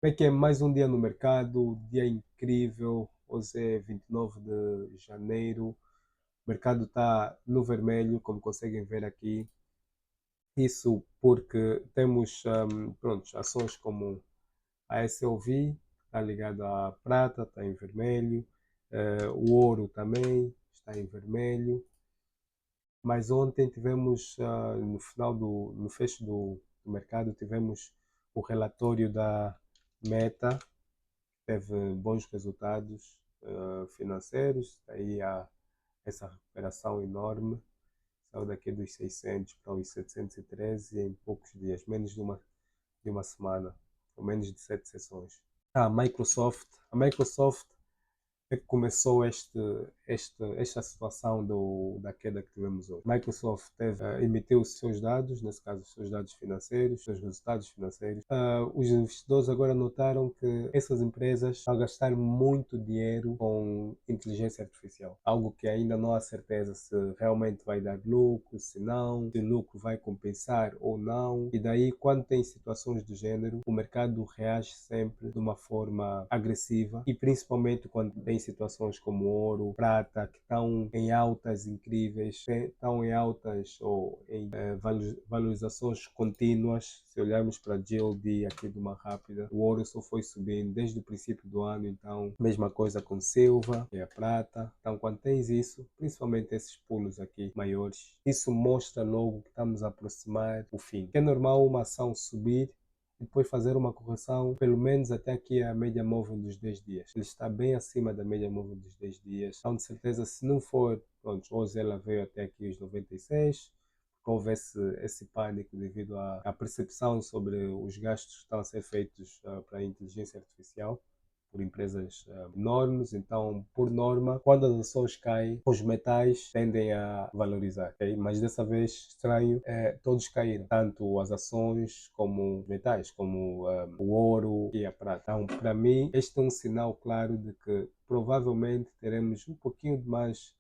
Como é que é mais um dia no mercado, dia incrível. Hoje é 29 de janeiro. O mercado está no vermelho, como conseguem ver aqui. Isso porque temos pronto, ações como a SLV, está ligada à prata, está em vermelho. O ouro também está em vermelho. Mas ontem tivemos, no fecho do mercado, tivemos o relatório da Meta, teve bons resultados financeiros, aí há essa recuperação enorme, saiu daqui dos 600 para os 713 em poucos dias, menos de uma semana, ou menos de 7 sessões. A Microsoft é que começou esta situação da queda que tivemos hoje. Microsoft emitiu os seus dados, nesse caso os seus dados financeiros, os seus resultados financeiros. Os investidores agora notaram que essas empresas estão a gastar muito dinheiro com inteligência artificial, algo que ainda não há certeza se realmente vai dar lucro, se não, se o lucro vai compensar ou não. E daí, quando tem situações do gênero, o mercado reage sempre de uma forma agressiva, e principalmente quando tem situações como ouro, prata, que estão em altas incríveis, estão em altas ou em valorizações contínuas. Se olharmos para a GLD aqui de uma rápida, o ouro só foi subindo desde o princípio do ano, então mesma coisa com silva e a prata. Então, quando tens isso, principalmente esses pulos aqui maiores, isso mostra logo que estamos a aproximar o fim. É normal uma ação subir e depois fazer uma correção, pelo menos até aqui a média móvel dos 10 dias. Ele está bem acima da média móvel dos 10 dias. Então, de certeza, se não for, pronto, hoje ela veio até aqui os 96, porque houve esse pânico devido à percepção sobre os gastos que estão a ser feitos para a inteligência artificial por empresas enormes. Então, por norma, quando as ações caem, os metais tendem a valorizar. Okay? Mas dessa vez, estranho, todos caíram, tanto as ações como os metais, como o ouro e a prata. Então, para mim, este é um sinal claro de que provavelmente teremos um pouquinho de mais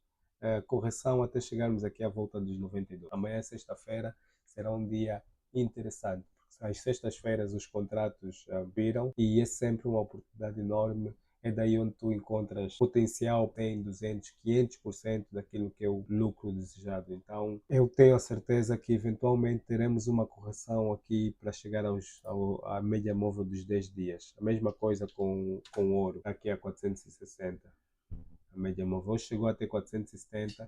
correção até chegarmos aqui à volta dos 92. Amanhã, sexta-feira, será um dia interessante. Às sextas-feiras os contratos viram, e é sempre uma oportunidade enorme. É daí onde tu encontras potencial em 200, 500% daquilo que é o lucro desejado. Então, eu tenho a certeza que eventualmente teremos uma correção aqui para chegar à média móvel dos 10 dias. A mesma coisa com o ouro, aqui a 460. A média móvel hoje chegou até 470.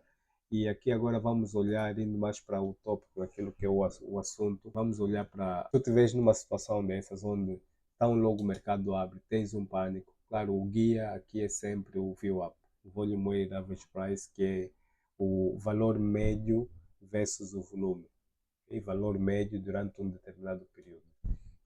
E aqui agora vamos olhar, indo mais para o tópico, aquilo que é o assunto, vamos olhar para, se tu estiveres numa situação dessas, onde tão logo o mercado abre, tens um pânico, claro, o guia aqui é sempre o VWAP, o Volume Weighted Average Price, que é o valor médio versus o volume, e valor médio durante um determinado período.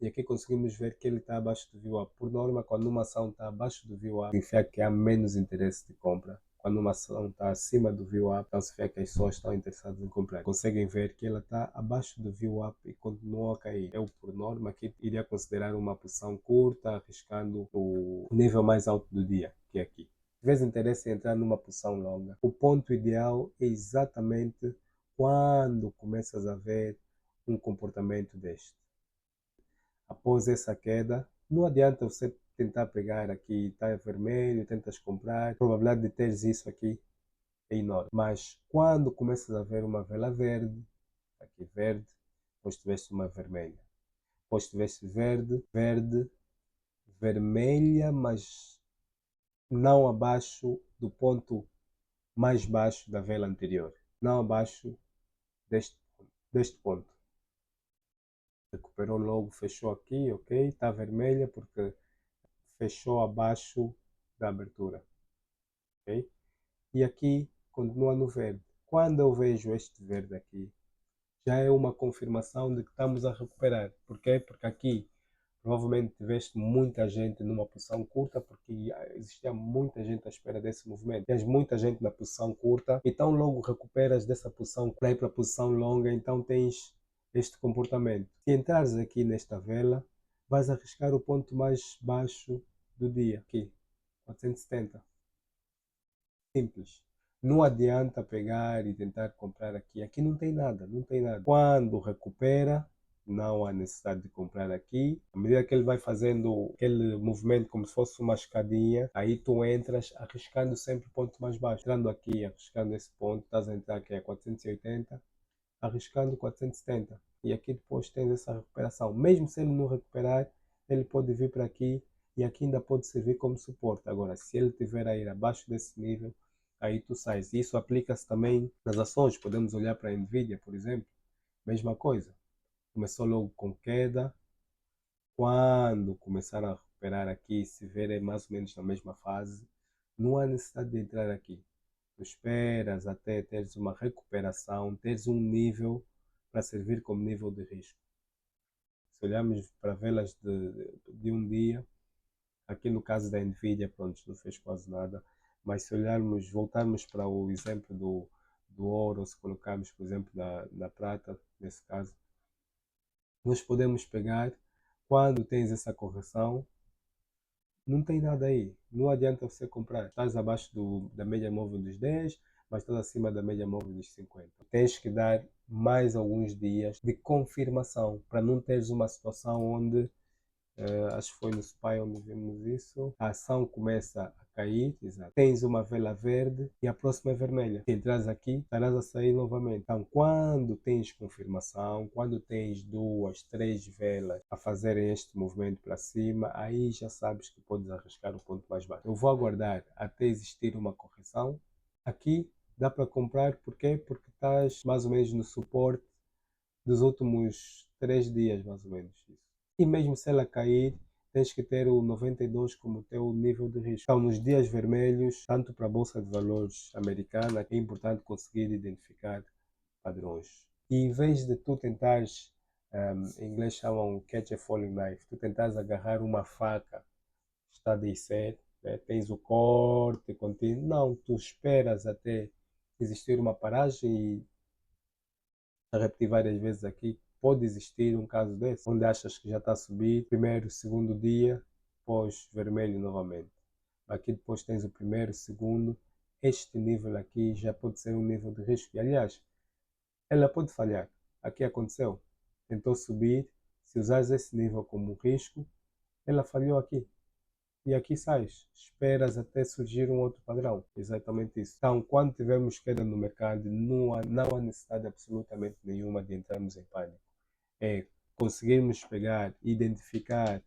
E aqui conseguimos ver que ele está abaixo do VWAP. Por norma, quando uma ação está abaixo do VWAP, significa que há menos interesse de compra. Quando uma ação está acima do VWAP, então significa que as pessoas estão interessadas em comprar. Conseguem ver que ela está abaixo do VWAP e continua a cair. Eu, por norma, aqui iria considerar uma posição curta, arriscando o nível mais alto do dia, que é aqui. Se tiveres interesse em entrar numa posição longa, o ponto ideal é exatamente quando começas a ver um comportamento deste. Após essa queda, não adianta você tentar pegar aqui, está vermelho, tentas comprar, a probabilidade de teres isso aqui é enorme. Mas quando começas a ver uma vela verde, aqui verde, depois tiveste uma vermelha, depois tiveste verde, verde, vermelha, mas não abaixo do ponto mais baixo da vela anterior, não abaixo deste ponto. Recuperou logo, fechou aqui, ok, está vermelha porque fechou abaixo da abertura, ok? E aqui continua no verde. Quando eu vejo este verde aqui, já é uma confirmação de que estamos a recuperar. Por quê? Porque aqui provavelmente tiveste muita gente numa posição curta, porque existia muita gente à espera desse movimento. Tens muita gente na posição curta, então logo recuperas dessa posição para ir para a posição longa, então tens este comportamento. Se entrares aqui nesta vela, vais arriscar o ponto mais baixo do dia, aqui, 470. Simples. Não adianta pegar e tentar comprar aqui. Aqui não tem nada, não tem nada. Quando recupera, não há necessidade de comprar aqui. À medida que ele vai fazendo aquele movimento como se fosse uma escadinha, aí tu entras arriscando sempre o ponto mais baixo. Entrando aqui, arriscando esse ponto, estás a entrar aqui a 480, arriscando 470. E aqui depois tens essa recuperação. Mesmo se ele não recuperar, ele pode vir para aqui e aqui ainda pode servir como suporte. Agora, se ele estiver a ir abaixo desse nível, aí tu sais. Isso aplica-se também nas ações. Podemos olhar para a Nvidia, por exemplo. Mesma coisa. Começou logo com queda. Quando começar a recuperar aqui, se verem mais ou menos na mesma fase, não há necessidade de entrar aqui. Tu esperas até teres uma recuperação, teres um nível para servir como nível de risco. Se olharmos para velas de um dia, aqui no caso da Nvidia, pronto, não fez quase nada, mas se olharmos, voltarmos para o exemplo do ouro, se colocarmos, por exemplo, na prata, nesse caso, nós podemos pegar, quando tens essa correção, não tem nada aí. Não adianta você comprar. Estás abaixo da média móvel dos 10, mas estás acima da média móvel dos 50. Tens que dar mais alguns dias de confirmação para não teres uma situação onde acho que foi no SPY onde vimos isso. A ação começa a cair, exato. Tens uma vela verde e a próxima é vermelha. Se entras aqui, estarás a sair novamente. Então, quando tens confirmação, quando tens 2, 3 velas a fazerem este movimento para cima, aí já sabes que podes arriscar o ponto mais baixo. Eu vou aguardar até existir uma correção. Aqui dá para comprar, porquê? Porque estás mais ou menos no suporte dos últimos 3 dias, mais ou menos. E mesmo se ela cair, tens que ter o 92 como teu nível de risco. Então, nos dias vermelhos, tanto para a Bolsa de Valores americana, é importante conseguir identificar padrões. E em vez de tu tentares, em inglês chamam catch a falling knife, tu tentares agarrar uma faca, está a descer, né? Tens o corte contínuo. Não, tu esperas até existir uma paragem e a repetir várias vezes aqui. Pode existir um caso desse, onde achas que já está a subir, primeiro, segundo dia, depois vermelho novamente. Aqui depois tens o primeiro, segundo, este nível aqui já pode ser um nível de risco. E aliás, ela pode falhar. Aqui aconteceu. Tentou subir, se usares esse nível como risco, ela falhou aqui. E aqui sais, esperas até surgir um outro padrão. Exatamente isso. Então, quando tivermos queda no mercado, não há necessidade absolutamente nenhuma de entrarmos em pânico. É conseguirmos pegar, identificar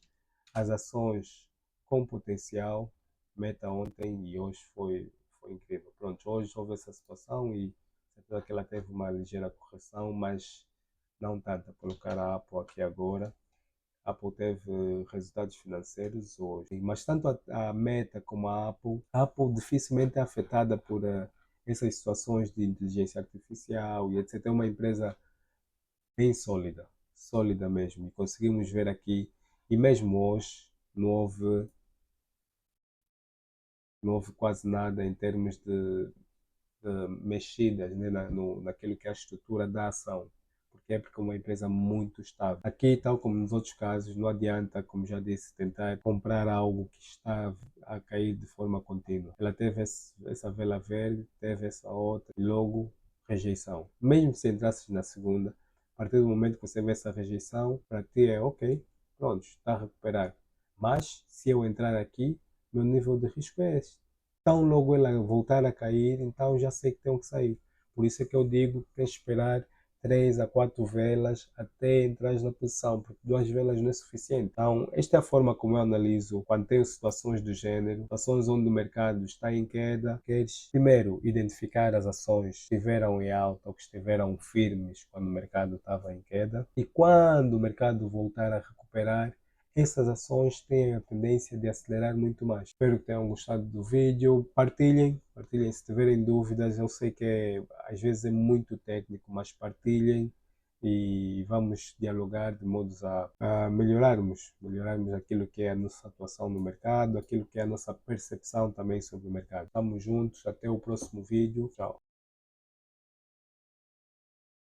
as ações com potencial. Meta ontem e hoje foi incrível. Pronto, hoje houve essa situação e certeza que ela teve uma ligeira correção, mas não tanta. Colocar a Apple aqui agora. A Apple teve resultados financeiros hoje, mas tanto a Meta como a Apple dificilmente é afetada por essas situações de inteligência artificial e etc. É uma empresa bem sólida, sólida mesmo. E conseguimos ver aqui, e mesmo hoje, não houve quase nada em termos de mexidas, né, naquilo que é a estrutura da ação. Porque é uma empresa muito estável. Aqui, tal como nos outros casos, não adianta, como já disse, tentar comprar algo que está a cair de forma contínua. Ela teve essa vela verde, teve essa outra, e logo rejeição. Mesmo se entrasses na segunda, a partir do momento que você vê essa rejeição, para ti é ok, pronto, está a recuperar. Mas, se eu entrar aqui, meu nível de risco é esse. Então, logo ela voltar a cair, então já sei que tenho que sair. Por isso é que eu digo que tens que esperar 3 a 4 velas até entrar na posição, porque 2 velas não é suficiente. Então, esta é a forma como eu analiso quando tenho situações do gênero, situações onde o mercado está em queda. Queres, primeiro, identificar as ações que estiveram em alta ou que estiveram firmes quando o mercado estava em queda. E quando o mercado voltar a recuperar, essas ações têm a tendência de acelerar muito mais. Espero que tenham gostado do vídeo. Partilhem se tiverem dúvidas. Eu sei que às vezes é muito técnico, mas partilhem e vamos dialogar de modos a melhorarmos aquilo que é a nossa atuação no mercado, aquilo que é a nossa percepção também sobre o mercado. Estamos juntos, até o próximo vídeo. Tchau.